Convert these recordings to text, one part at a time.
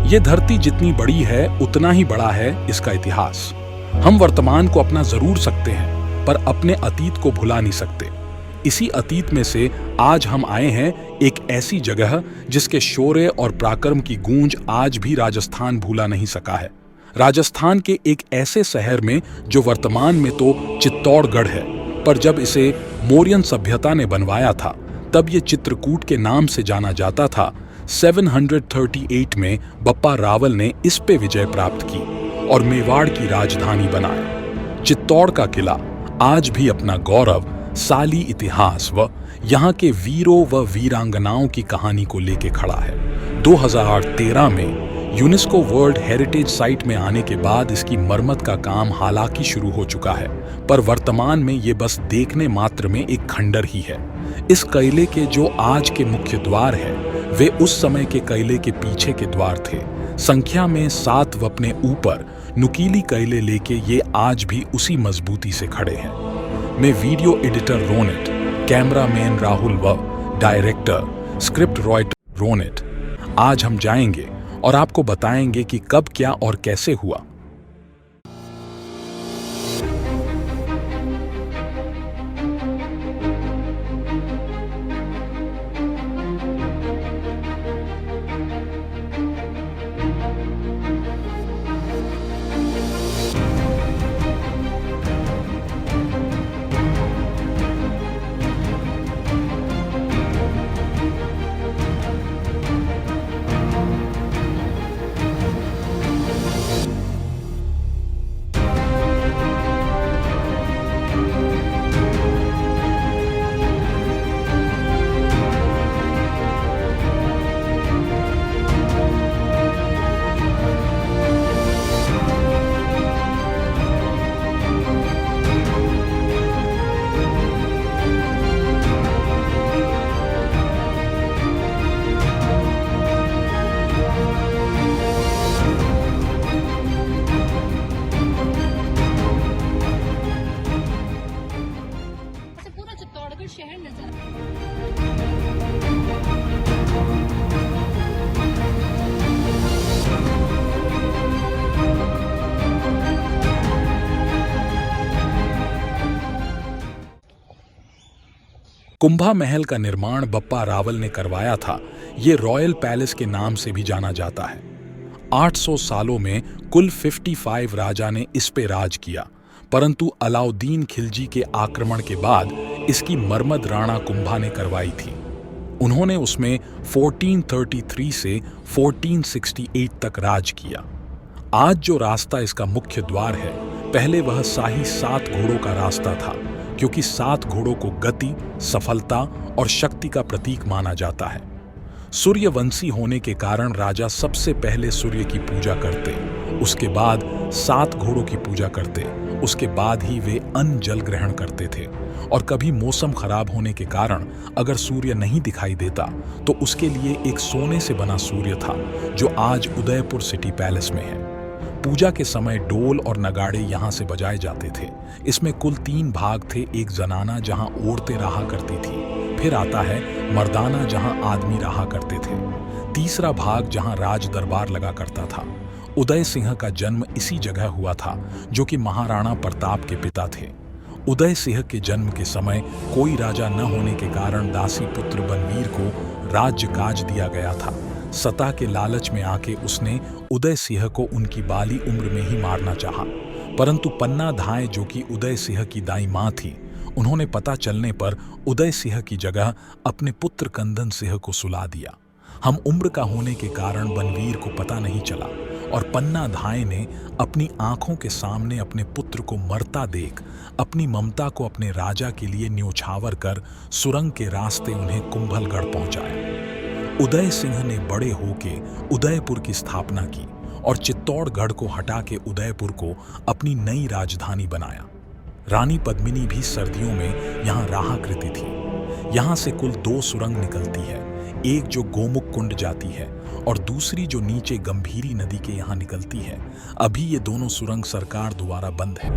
ये धरती जितनी बड़ी है उतना ही बड़ा है इसका इतिहास। हम वर्तमान को अपना जरूर सकते हैं पर अपने अतीत को भुला नहीं सकते। इसी अतीत में से आज हम आए हैं एक ऐसी जगह जिसके शौर्य और पराक्रम की गूंज आज भी राजस्थान भूला नहीं सका है। राजस्थान के एक ऐसे शहर में जो वर्तमान में तो चित्तौड़गढ़ है, पर जब इसे मौर्यन सभ्यता ने बनवाया था तब ये चित्रकूट के नाम से जाना जाता था। 738 में बप्पा रावल ने इस पे विजय प्राप्त की और मेवाड़ की राजधानी बनाया। चित्तौड़ का किला आज भी अपना गौरव, साली इतिहास व यहाँ के वीरों व वीरांगनाओं की कहानी को लेके खड़ा है। 2013 में यूनेस्को वर्ल्ड हेरिटेज साइट में आने के बाद इसकी मरम्मत का काम हालांकि शुरू हो चुका है, पर वर्तमान में ये बस देखने मात्र में एक खंडर ही है। इस किले के जो आज के मुख्य द्वार है वे उस समय के किले के पीछे के द्वार थे। संख्या में 7 व अपने ऊपर नुकीली किले लेके ये आज भी उसी मजबूती से खड़े हैं। मैं video editor Ronit, cameraman Rahul व डायरेक्टर स्क्रिप्ट राइटर रोनित आज हम जाएंगे और आपको बताएंगे कि कब क्या और कैसे हुआ। शहर नजर कुंभा महल का निर्माण बप्पा रावल ने करवाया था। ये रॉयल पैलेस के नाम से भी जाना जाता है। 800 सालों में कुल 55 राजा ने इस पे राज किया, परंतु अलाउद्दीन खिलजी के आक्रमण के बाद इसकी मरम्मत राणा कुंभा ने करवाई थी। उन्होंने उसमें 1433 से 1468 तक राज किया। आज जो रास्ता इसका मुख्य द्वार है, पहले वह शाही 7 घोड़ों का रास्ता था, क्योंकि 7 घोड़ों को गति, सफलता और शक्ति का प्रतीक माना जाता है। सूर्यवंशी होने के कारण राजा सबसे पहले सूर्य की पूजा करते, उसके बाद 7 घोड़ों की पूजा करते, उसके बाद ही वे अन्न जल ग्रहण करते थे। और कभी मौसम खराब होने के कारण अगर सूर्य नहीं दिखाई देता तो उसके लिए एक सोने से बना सूर्य था, जो आज उदयपुर सिटी पैलेस में है। पूजा के समय डोल और नगाड़े यहाँ से बजाए जाते थे। इसमें कुल 3 भाग थे। एक जनाना जहाँ औरतें रहा करती थी, फिर आता है मर्दाना जहाँ आदमी रहा करते थे, तीसरा भाग जहाँ राज दरबार लगा करता था। उदय सिंह का जन्म इसी जगह हुआ था, जो कि महाराणा प्रताप के पिता थे। उदय सिंह के जन्म के समय कोई राजा न होने के कारण दासी पुत्र बनवीर को राज्य काज दिया गया था। सत्ता के लालच में आके उसने उदय सिंह को उनकी बाली उम्र में ही मारना चाहा, परंतु पन्ना धाय, जो कि उदय सिंह की दाई माँ थी, उन्होंने पता चलने पर उदय सिंह की जगह अपने पुत्र कंदन सिंह को सुला दिया। हम उम्र का होने के कारण बनवीर को पता नहीं चला और पन्ना धाय ने अपनी आंखों के सामने अपने पुत्र को मरता देख अपनी ममता को अपने राजा के लिए न्योछावर कर सुरंग के रास्ते उन्हें कुंभलगढ़ पहुंचाया। उदय सिंह ने बड़े होके उदयपुर की स्थापना की और चित्तौड़गढ़ को हटा के उदयपुर को अपनी नई राजधानी बनाया। रानी पद्मिनी भी सर्दियों में यहाँ रहा करती थी। यहाँ से कुल 2 सुरंग निकलती है, एक जो गोमुख कुंड जाती है और दूसरी जो नीचे गंभीरी नदी के यहाँ निकलती है। अभी ये दोनों सुरंग सरकार द्वारा बंद है।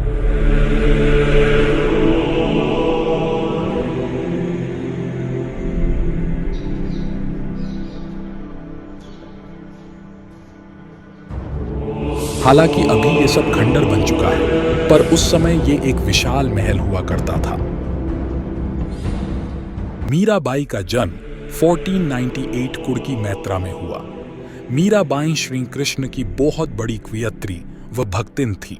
हालांकि अभी ये सब खंडर बन चुका है, पर उस समय ये एक विशाल महल हुआ करता था। मीराबाई का जन्म 1498 कुड़की मैत्रा में हुआ। मीराबाई श्री कृष्ण की बहुत बड़ी कवयित्री व भक्तिन थी।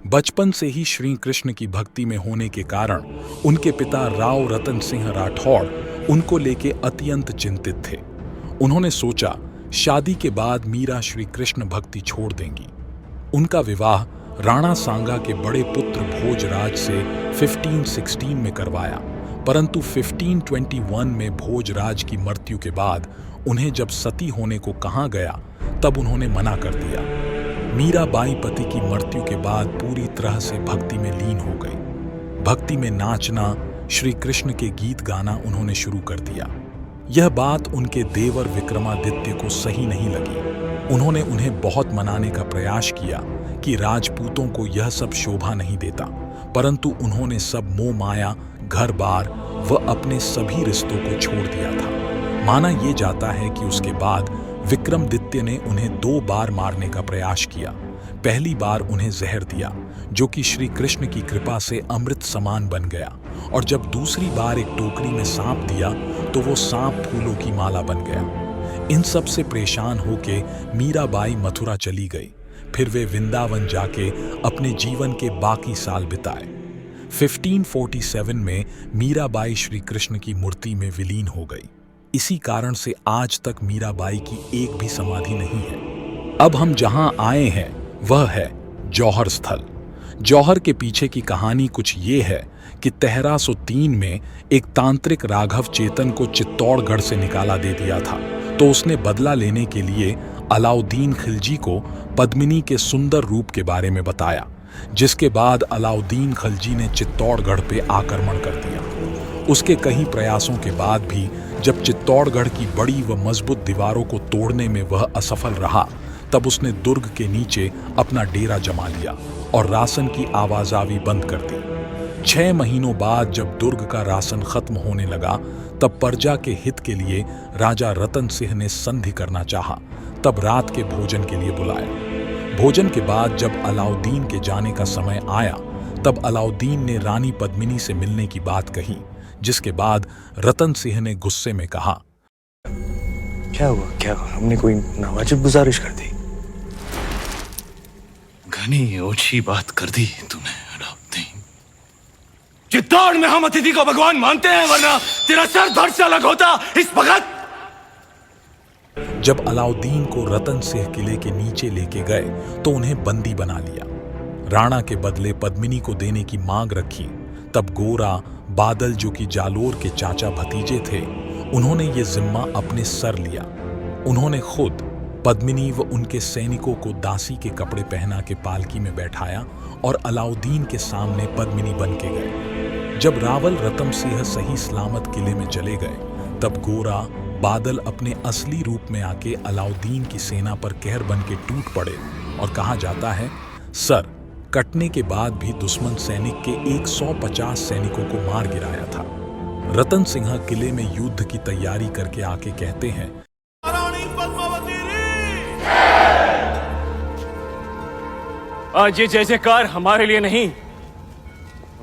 बचपन से ही श्री कृष्ण की भक्ति में होने के कारण उनके पिता राव रतन सिंह राठौड़ उनको लेके अत्यंत चिंतित थे। उन्होंने सोचा शादी के बाद मीरा श्री कृष्ण भक्ति छोड़ देंगी। उनका विवाह राणा सांगा के बड़े पुत्र भोजराज से 1516 में करवाया, परंतु 1521 में भोजराज की मृत्यु के बाद उन्हें जब सती होने को कहा गया तब उन्होंने मना कर दिया। मीराबाई पति की मृत्यु के बाद पूरी तरह से भक्ति में लीन हो गई। भक्ति में नाचना, श्री कृष्ण के गीत गाना उन्होंने शुरू कर दिया। यह बात उनके देवर विक्रमादित्य को सही नहीं लगी। उन्होंने उन्हें बहुत मनाने का प्रयास किया कि राजपूतों को यह सब शोभा नहीं देता, परंतु उन्होंने सब मोह माया, घर बार व अपने सभी रिश्तों को छोड़ दिया था। माना यह जाता है कि उसके बाद विक्रमादित्य ने उन्हें 2 बार मारने का प्रयास किया। पहली बार उन्हें जहर दिया, जो कि श्री कृष्ण की कृपा से अमृत समान बन गया, और जब दूसरी बार एक टोकरी में सांप दिया तो वो सांप फूलों की माला बन गया। इन सब से परेशान होके मीराबाई मथुरा चली गई। फिर वे वृंदावन जाके अपने जीवन के बाकी साल बिताए। 1547 में मीराबाई श्री कृष्ण की मूर्ति में विलीन हो गई। इसी कारण से आज तक मीराबाई की एक भी समाधि नहीं है। अब हम जहां आए हैं वह है जौहर स्थल। जौहर के पीछे की कहानी कुछ ये है कि 1303 में एक तांत्रिक राघव चेतन को चित्तौड़गढ़ से निकाला दे दिया था, तो उसने बदला लेने के लिए अलाउद्दीन खिलजी को पद्मिनी के सुंदर रूप के बारे में बताया, जिसके बाद अलाउद्दीन खिलजी ने चित्तौड़गढ़ पे आक्रमण कर दिया। उसके कई प्रयासों के बाद भी जब चित्तौड़गढ़ की बड़ी व मजबूत दीवारों को तोड़ने में वह असफल रहा, तब उसने दुर्ग के नीचे अपना डेरा जमा लिया और राशन की आवाजावी बंद कर दी। 6 महीनों बाद जब दुर्ग का राशन खत्म होने लगा, तब प्रजा के हित के लिए राजा रतन सिंह ने संधि करना चाहा। तब रात के भोजन के लिए बुलाया। भोजन के बाद जब अलाउद्दीन के जाने का समय आया, तब अलाउद्दीन ने रानी पद्मिनी से मिलने की बात कही, जिसके बाद रतन सिंह ने गुस्से में कहा, क्या हुआ? क्या हमने कोई नावाजिब गुजारिश कर दी? घनी ओछी बात कर दी तूने अलाउद्दीन। चित्तौड़ में हम अतिथि को भगवान मानते हैं, वरना तेरा सर धड़ से अलग होता इस वक्त। जब अलाउद्दीन को रतन सिंह किले के नीचे लेके गए तो उन्हें बंदी बना लिया। राणा के बदले पद्मिनी को देने की मांग रखी। तब गोरा, बादल जो कि जालोर के चाचा भतीजे थे, उन्होंने ये जिम्मा अपने सर लिया। उन्होंने खुद पद्मिनी व उनके सैनिकों को दासी के कपड़े पहना के पालकी में बैठाया और अलाउद्दीन के सामने पद्मिनी बन के गए। जब रावल रतन सिंह सही सलामत किले में चले गए, तब गोरा, बादल अपने असली रूप में आके अलाउद्दीन की सेना पर कहर बन के टूट पड़े और कहा जाता है, सर कटने के बाद भी दुश्मन सैनिक के 150 सैनिकों को मार गिराया था। रतन सिंह किले में युद्ध की तैयारी करके आके कहते हैं, आज ये जय जयकार हमारे लिए नहीं,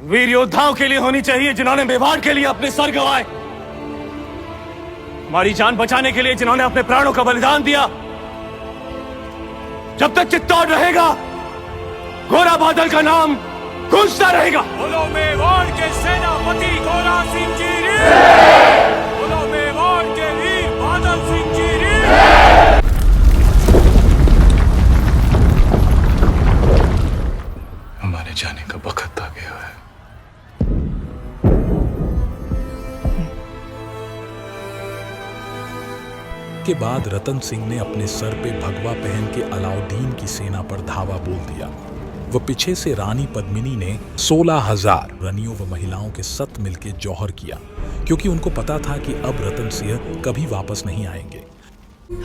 वीर योद्धाओं के लिए होनी चाहिए जिन्होंने मेवाड़ के लिए अपने सर गंवाए, हमारी जान बचाने के लिए जिन्होंने अपने प्राणों का बलिदान दिया। जब तक चित्तौड़ रहेगा, गोरा बादल का नाम गूंजता रहेगा। बोलो मेवाड़ के सेनापति गोरा सिंह जी री, बोलो मेवाड़ के वीर बादल सिंह जी री। हमारे जाने का वक्त आ गया है। के बाद रतन सिंह ने अपने सर पे भगवा पहन के अलाउद्दीन की सेना पर धावा बोल दिया। वह पीछे से रानी पद्मिनी ने 16,000 रनियों व महिलाओं के साथ मिलकर जौहर किया, क्योंकि उनको पता था कि अब रतन सिंह कभी वापस नहीं आएंगे।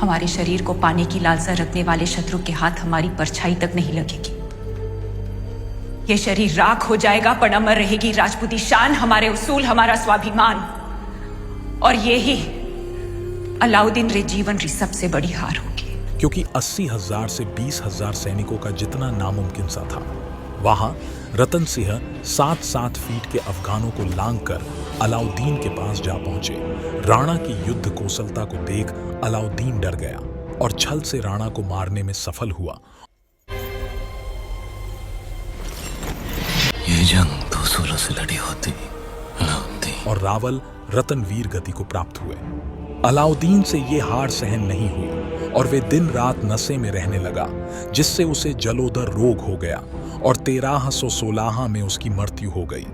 हमारे शरीर को पाने की लालसा रखने वाले शत्रु के हाथ हमारी परछाई तक नहीं लगेगी। ये शरीर राख हो जाएगा, पर अमर रहेगी राजपूती शान, हमारे उसूल, हमारा स्वाभिमान। और ये ही अलाउद्दीन रे जीवन री सबसे बड़ी हार होगी। क्योंकि 80,000 से 20,000 सैनिकों का जितना नामुमकिन सा था। वहां रतन सिंह 7-7 फीट के अफगानों को लांघकर अलाउद्दीन के पास जा पहुंचे। राणा की युद्ध कौशलता को देख अलाउद्दीन डर गया और छल से राणा को मारने में सफल हुआ। ये जंग 216 से लड़ी होती और रावल रतन वीर गति को प्राप्त हुए। अलाउद्दीन से ये हार सहन नहीं हुई और वे दिन रात नशे में रहने लगा, जिससे उसे जलोदर रोग हो गया और 1316 में उसकी मृत्यु हो गई।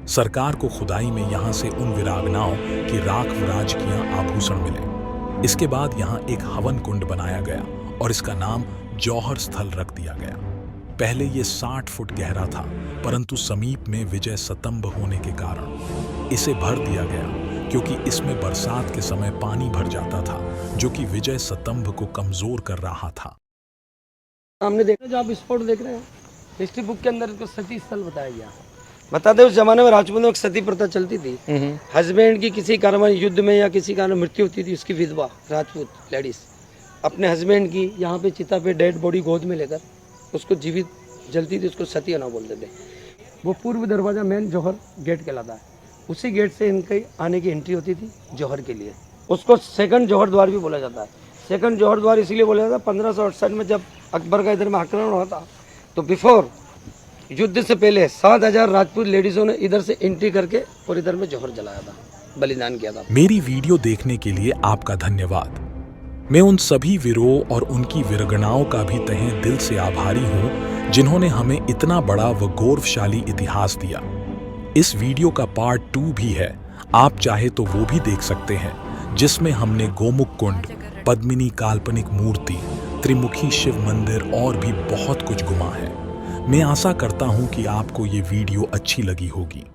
सरकार को खुदाई में यहाँ से उन वीरांगनाओं की राख विराजकियां आभूषण मिले। इसके बाद यहाँ एक हवन कुंड बनाया गया और इसका नाम जौहर स्थल रख दिया गया। पहले ये 60 फुट गहरा था, परंतु समीप में विजय स्तंभ होने के कारण इसे भर दिया गया, क्योंकि इसमें बरसात के समय पानी भर जाता था, जो कि विजय स्तंभ को कमजोर कर रहा था। हमने देखा, जो आप स्पॉट देख रहे हैं, हिस्ट्री बुक के अंदर इसको सती स्थल बताया गया। बता दें, उस जमाने में राजपूतों में एक सती प्रथा चलती थी। हस्बैंड की किसी कारण युद्ध में या किसी कारण मृत्यु होती थी, उसकी विधवा राजपूत लेडीज अपने हस्बैंड की यहाँ पे चिता पे डेड बॉडी गोद में लेकर उसको जीवित जलती थी, उसको सती ना बोलते थे। वो पूर्व दरवाजा मेन जौहर गेट कहलाता है, उसी गेट से इनके आने की एंट्री होती थी जौहर के लिए। उसको सेकंड जौहर द्वार भी बोला जाता है। सेकंड जौहर द्वार इसलिए बोला जाता है, 1568 में जब अकबर का इधर में आक्रमण हुआ था, तो बिफोर युद्ध से पहले 7,000 राजपूत लेडीजों ने इधर से एंट्री करके और इधर में जौहर जलाया था, बलिदान किया था। मेरी वीडियो देखने के लिए आपका धन्यवाद। मैं उन सभी वीरों और उनकी वीरगनाओं का भी तहे दिल से आभारी हूं, जिन्होंने हमें इतना बड़ा व गौरवशाली इतिहास दिया। इस वीडियो का पार्ट 2 भी है, आप चाहे तो वो भी देख सकते हैं, जिसमें हमने गोमुख कुंड, पद्मिनी काल्पनिक मूर्ति, त्रिमुखी शिव मंदिर और भी बहुत कुछ घुमा है। मैं आशा करता हूं कि आपको ये वीडियो अच्छी लगी होगी।